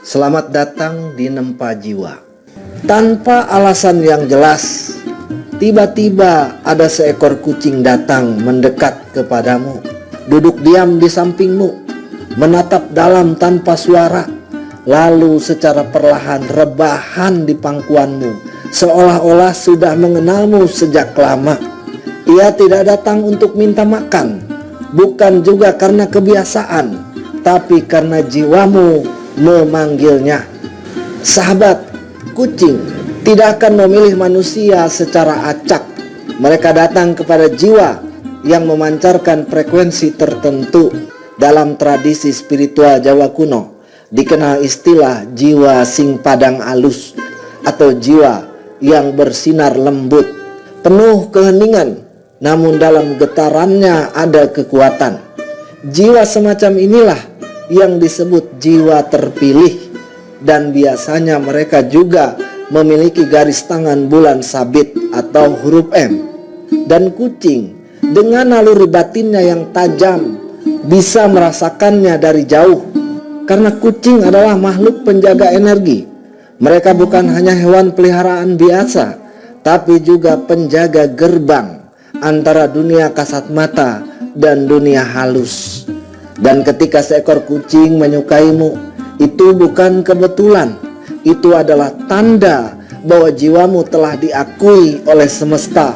Selamat datang di Nempa Jiwa. Tanpa alasan yang jelas, tiba-tiba ada seekor kucing datang mendekat kepadamu, duduk diam di sampingmu, menatap dalam tanpa suara, lalu secara perlahan rebahan di pangkuanmu, seolah-olah sudah mengenalmu sejak lama. Ia tidak datang untuk minta makan, bukan juga karena kebiasaan, tapi karena jiwamu memanggilnya. Sahabat, kucing tidak akan memilih manusia secara acak. Mereka datang kepada jiwa yang memancarkan frekuensi tertentu. Dalam tradisi spiritual Jawa kuno dikenal istilah jiwa sing padang alus, atau jiwa yang bersinar lembut, penuh keheningan, namun dalam getarannya ada kekuatan. Jiwa semacam inilah yang disebut jiwa terpilih, dan biasanya mereka juga memiliki garis tangan bulan sabit atau huruf M. Dan kucing dengan naluri batinnya yang tajam bisa merasakannya dari jauh, karena kucing adalah makhluk penjaga energi. Mereka bukan hanya hewan peliharaan biasa, tapi juga penjaga gerbang antara dunia kasat mata dan dunia halus. Dan ketika seekor kucing menyukaimu, itu bukan kebetulan. Itu adalah tanda bahwa jiwamu telah diakui oleh semesta.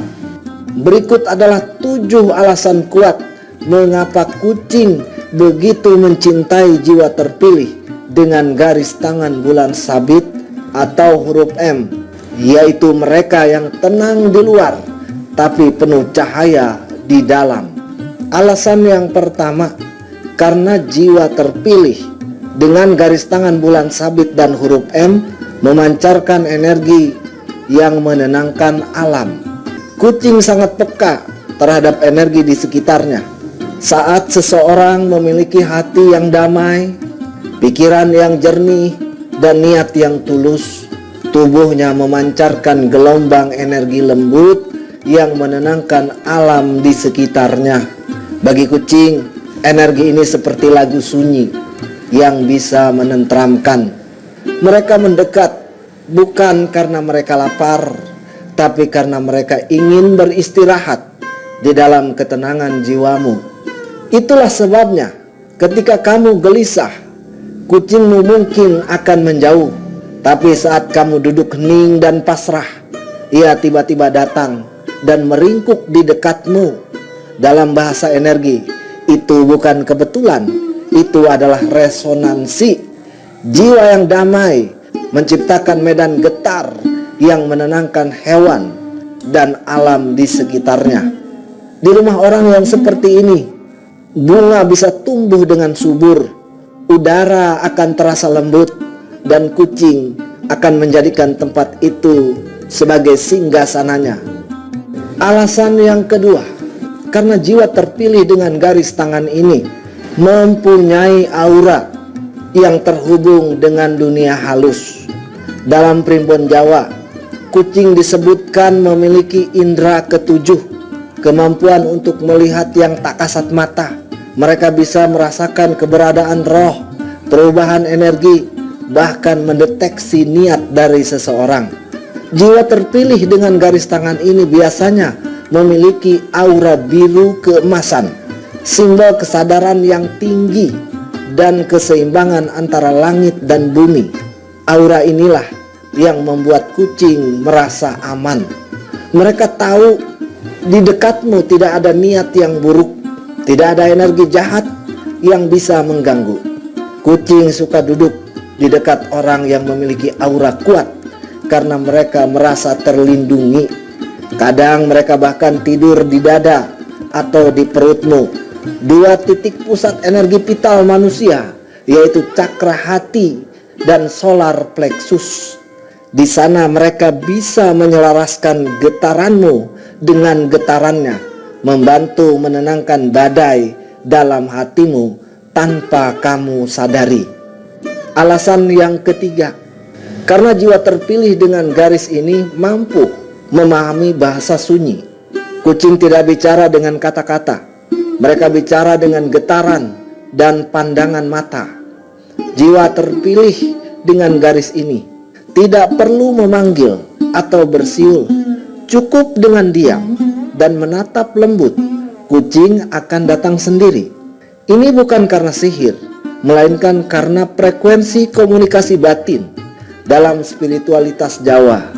Berikut adalah 7 alasan kuat mengapa kucing begitu mencintai jiwa terpilih dengan garis tangan bulan sabit atau huruf M, yaitu mereka yang tenang di luar tapi penuh cahaya di dalam. Alasan yang pertama, karena jiwa terpilih dengan garis tangan bulan sabit dan huruf M memancarkan energi yang menenangkan alam. Kucing sangat peka terhadap energi di sekitarnya. Saat seseorang memiliki hati yang damai, pikiran yang jernih, dan niat yang tulus, tubuhnya memancarkan gelombang energi lembut yang menenangkan alam di sekitarnya. Bagi kucing, energi ini seperti lagu sunyi yang bisa menenteramkan. Mereka mendekat bukan karena mereka lapar, tapi karena mereka ingin beristirahat di dalam ketenangan jiwamu. Itulah sebabnya ketika kamu gelisah, kucingmu mungkin akan menjauh. Tapi saat kamu duduk hening dan pasrah, ia tiba-tiba datang dan meringkuk di dekatmu. Dalam bahasa energi, itu bukan kebetulan, itu adalah resonansi. Jiwa yang damai menciptakan medan getar yang menenangkan hewan dan alam di sekitarnya. Di rumah orang yang seperti ini, bunga bisa tumbuh dengan subur, udara akan terasa lembut, dan kucing akan menjadikan tempat itu sebagai singgasananya. Alasan yang kedua, karena jiwa terpilih dengan garis tangan ini mempunyai aura yang terhubung dengan dunia halus. Dalam primbon Jawa, kucing disebutkan memiliki indera ketujuh, kemampuan untuk melihat yang tak kasat mata. Mereka bisa merasakan keberadaan roh, perubahan energi, bahkan mendeteksi niat dari seseorang. Jiwa terpilih dengan garis tangan ini biasanya memiliki aura biru keemasan, simbol kesadaran yang tinggi dan keseimbangan antara langit dan bumi. Aura inilah yang membuat kucing merasa aman. Mereka tahu di dekatmu tidak ada niat yang buruk, tidak ada energi jahat yang bisa mengganggu. Kucing suka duduk di dekat orang yang memiliki aura kuat karena mereka merasa terlindungi. Kadang mereka bahkan tidur di dada atau di perutmu, 2 titik pusat energi vital manusia, yaitu cakra hati dan solar plexus. Di sana mereka bisa menyelaraskan getaranmu dengan getarannya, membantu menenangkan badai dalam hatimu tanpa kamu sadari. Alasan yang ketiga, karena jiwa terpilih dengan garis ini mampu memahami bahasa sunyi. Kucing tidak bicara dengan kata-kata, mereka bicara dengan getaran dan pandangan mata. Jiwa terpilih dengan garis ini. Tidak perlu memanggil atau bersiul, cukup dengan diam dan menatap lembut. Kucing akan datang sendiri. Ini bukan karena sihir, melainkan karena frekuensi komunikasi batin. Dalam spiritualitas Jawa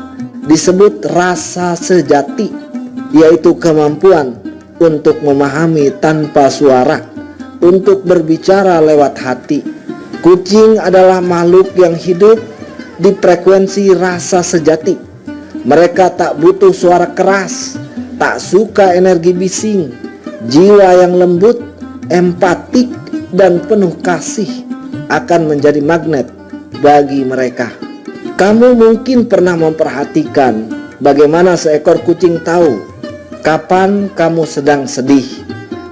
disebut rasa sejati, yaitu kemampuan untuk memahami tanpa suara, untuk berbicara lewat hati. Kucing adalah makhluk yang hidup di frekuensi rasa sejati. Mereka tak butuh suara keras, tak suka energi bising. Jiwa yang lembut, empatik, dan penuh kasih akan menjadi magnet bagi mereka. Kamu mungkin pernah memperhatikan bagaimana seekor kucing tahu kapan kamu sedang sedih.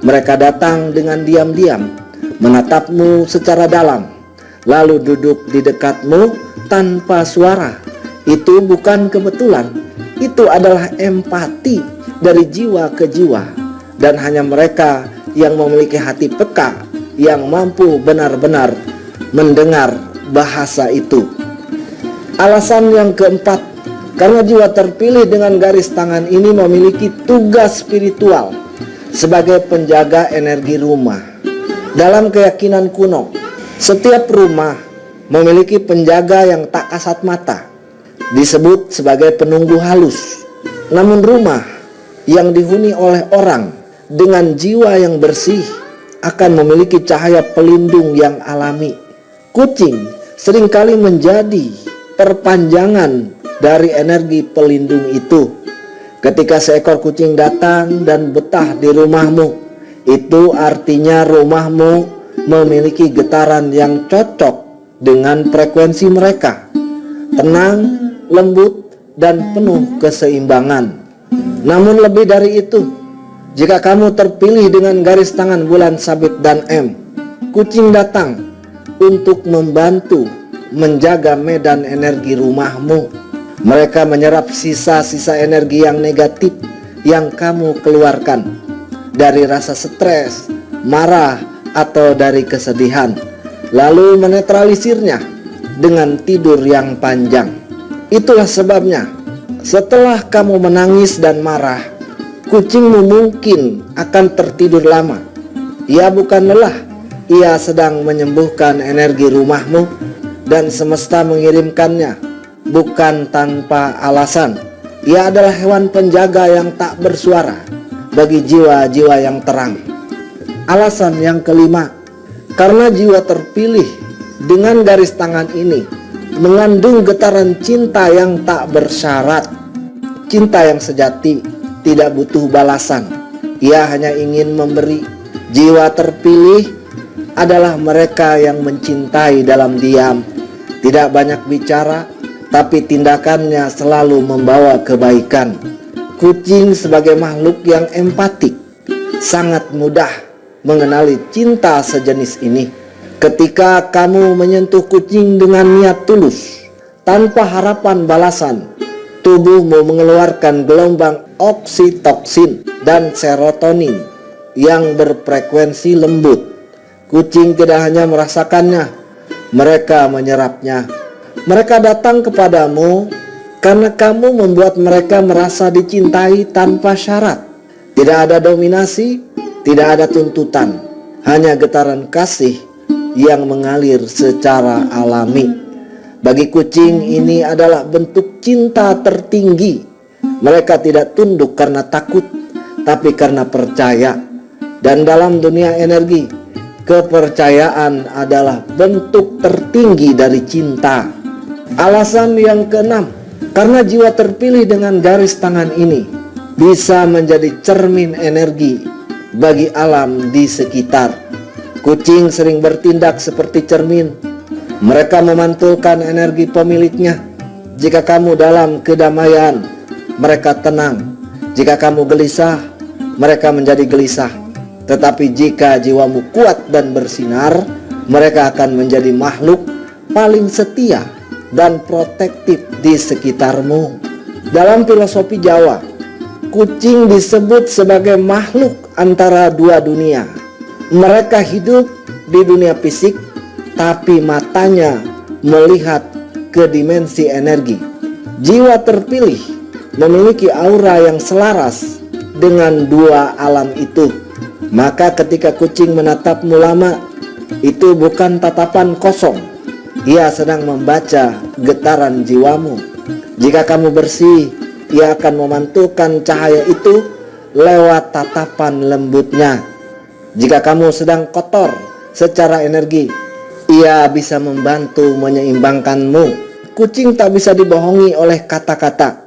Mereka datang dengan diam-diam, menatapmu secara dalam, lalu duduk di dekatmu tanpa suara. Itu bukan kebetulan, itu adalah empati dari jiwa ke jiwa. Dan hanya mereka yang memiliki hati peka yang mampu benar-benar mendengar bahasa itu. Alasan yang keempat, karena jiwa terpilih dengan garis tangan ini memiliki tugas spiritual sebagai penjaga energi rumah. Dalam keyakinan kuno, setiap rumah memiliki penjaga yang tak kasat mata, disebut sebagai penunggu halus. Namun rumah yang dihuni oleh orang dengan jiwa yang bersih akan memiliki cahaya pelindung yang alami. Kucing seringkali menjadi perpanjangan dari energi pelindung itu. Ketika seekor kucing datang dan betah di rumahmu, itu artinya rumahmu memiliki getaran yang cocok dengan frekuensi mereka. Tenang, lembut, dan penuh keseimbangan. Namun lebih dari itu, jika kamu terpilih dengan garis tangan bulan sabit dan M, kucing datang untuk membantu menjaga medan energi rumahmu. Mereka menyerap sisa-sisa energi yang negatif yang kamu keluarkan dari rasa stres, marah, atau dari kesedihan, lalu menetralisirnya dengan tidur yang panjang. Itulah sebabnya setelah kamu menangis dan marah, kucingmu mungkin akan tertidur lama. Ia bukan lelah, ia sedang menyembuhkan energi rumahmu, dan semesta mengirimkannya bukan tanpa alasan. Ia adalah hewan penjaga yang tak bersuara bagi jiwa-jiwa yang terang. Alasan yang kelima, karena jiwa terpilih dengan garis tangan ini mengandung getaran cinta yang tak bersyarat. Cinta yang sejati tidak butuh balasan, ia hanya ingin memberi. Jiwa terpilih adalah mereka yang mencintai dalam diam, tidak banyak bicara, tapi tindakannya selalu membawa kebaikan. Kucing sebagai makhluk yang empatik sangat mudah mengenali cinta sejenis ini. Ketika kamu menyentuh kucing dengan niat tulus, tanpa harapan balasan, tubuhmu mengeluarkan gelombang oksitoksin dan serotonin yang berfrekuensi lembut. Kucing tidak hanya merasakannya, mereka menyerapnya. Mereka datang kepadamu karena kamu membuat mereka merasa dicintai tanpa syarat. Tidak ada dominasi, tidak ada tuntutan, hanya getaran kasih yang mengalir secara alami. Bagi kucing ini adalah bentuk cinta tertinggi. Mereka tidak tunduk karena takut, tapi karena percaya. Dan dalam dunia energi, kepercayaan adalah bentuk tertinggi dari cinta. Alasan yang keenam, karena jiwa terpilih dengan garis tangan ini bisa menjadi cermin energi bagi alam di sekitar. Kucing sering bertindak seperti cermin. Mereka memantulkan energi pemiliknya. Jika kamu dalam kedamaian, mereka tenang. Jika kamu gelisah, mereka menjadi gelisah. Tetapi jika jiwamu kuat dan bersinar, mereka akan menjadi makhluk paling setia dan protektif di sekitarmu. Dalam filosofi Jawa, kucing disebut sebagai makhluk antara dua dunia. Mereka hidup di dunia fisik, tapi matanya melihat ke dimensi energi. Jiwa terpilih memiliki aura yang selaras dengan dua alam itu. Maka ketika kucing menatapmu lama, itu bukan tatapan kosong. Ia sedang membaca getaran jiwamu. Jika kamu bersih, ia akan memantulkan cahaya itu lewat tatapan lembutnya. Jika kamu sedang kotor secara energi, ia bisa membantu menyeimbangkanmu. Kucing tak bisa dibohongi oleh kata-kata,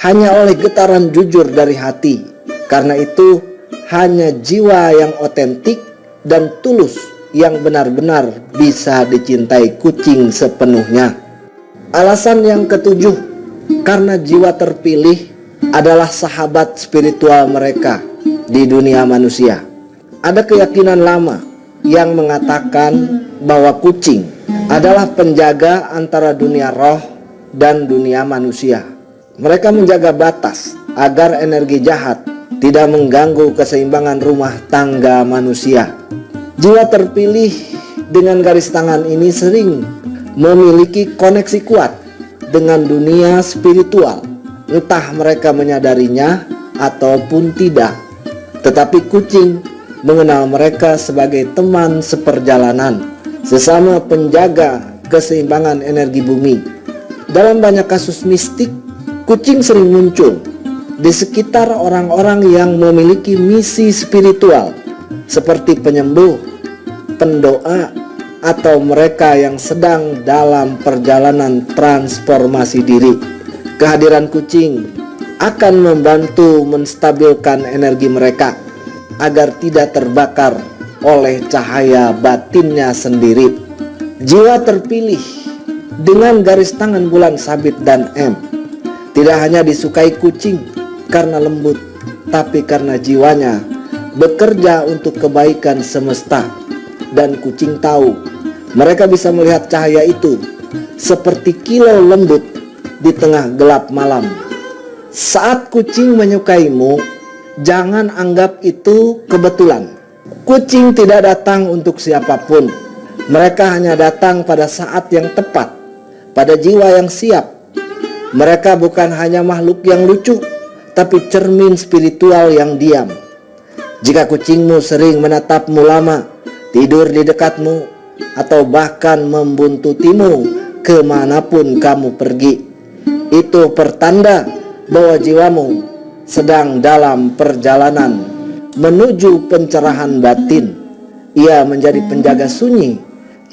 hanya oleh getaran jujur dari hati. Karena itu, hanya jiwa yang otentik dan tulus yang benar-benar bisa dicintai kucing sepenuhnya. Alasan yang ketujuh, karena jiwa terpilih adalah sahabat spiritual mereka di dunia manusia. Ada keyakinan lama yang mengatakan bahwa kucing adalah penjaga antara dunia roh dan dunia manusia. Mereka menjaga batas agar energi jahat tidak mengganggu keseimbangan rumah tangga manusia. Jiwa terpilih dengan garis tangan ini sering memiliki koneksi kuat dengan dunia spiritual, entah mereka menyadarinya ataupun tidak. Tetapi kucing mengenal mereka sebagai teman seperjalanan, sesama penjaga keseimbangan energi bumi. Dalam banyak kasus mistik, kucing sering muncul di sekitar orang-orang yang memiliki misi spiritual, seperti penyembuh, pendoa, atau mereka yang sedang dalam perjalanan transformasi diri. Kehadiran kucing akan membantu menstabilkan energi mereka agar tidak terbakar oleh cahaya batinnya sendiri. Jiwa terpilih dengan garis tangan bulan sabit dan M tidak hanya disukai kucing karena lembut, tapi karena jiwanya bekerja untuk kebaikan semesta. Dan kucing tahu mereka bisa melihat cahaya itu seperti kilau lembut di tengah gelap malam. Saat kucing menyukaimu, jangan anggap itu kebetulan. Kucing tidak datang untuk siapapun. Mereka hanya datang pada saat yang tepat, pada jiwa yang siap. Mereka bukan hanya makhluk yang lucu, tapi cermin spiritual yang diam. Jika kucingmu sering menatapmu lama, tidur di dekatmu, atau bahkan membuntutimu kemanapun kamu pergi, itu pertanda bahwa jiwamu sedang dalam perjalanan menuju pencerahan batin. Ia menjadi penjaga sunyi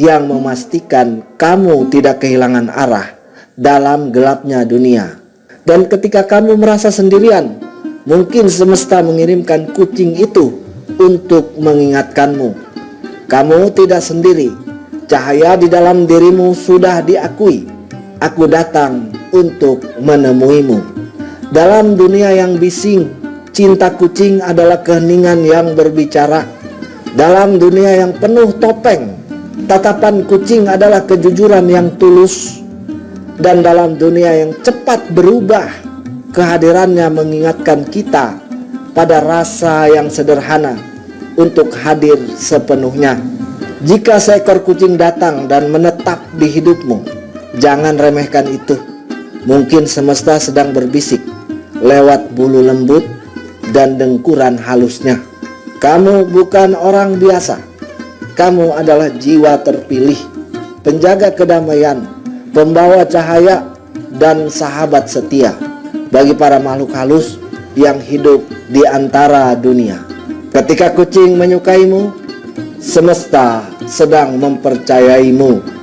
yang memastikan kamu tidak kehilangan arah dalam gelapnya dunia. Dan ketika kamu merasa sendirian, mungkin semesta mengirimkan kucing itu untuk mengingatkanmu. Kamu tidak sendiri. Cahaya di dalam dirimu sudah diakui. Aku datang untuk menemuimu. Dalam dunia yang bising, cinta kucing adalah keheningan yang berbicara. Dalam dunia yang penuh topeng, tatapan kucing adalah kejujuran yang tulus. Dan dalam dunia yang cepat berubah, kehadirannya mengingatkan kita pada rasa yang sederhana untuk hadir sepenuhnya. Jika seekor kucing datang dan menetap di hidupmu, jangan remehkan itu. Mungkin semesta sedang berbisik lewat bulu lembut dan dengkuran halusnya. Kamu bukan orang biasa. Kamu adalah jiwa terpilih, penjaga kedamaian, pembawa cahaya, dan sahabat setia bagi para makhluk halus yang hidup di antara dunia. Ketika kucing menyukaimu, semesta sedang mempercayaimu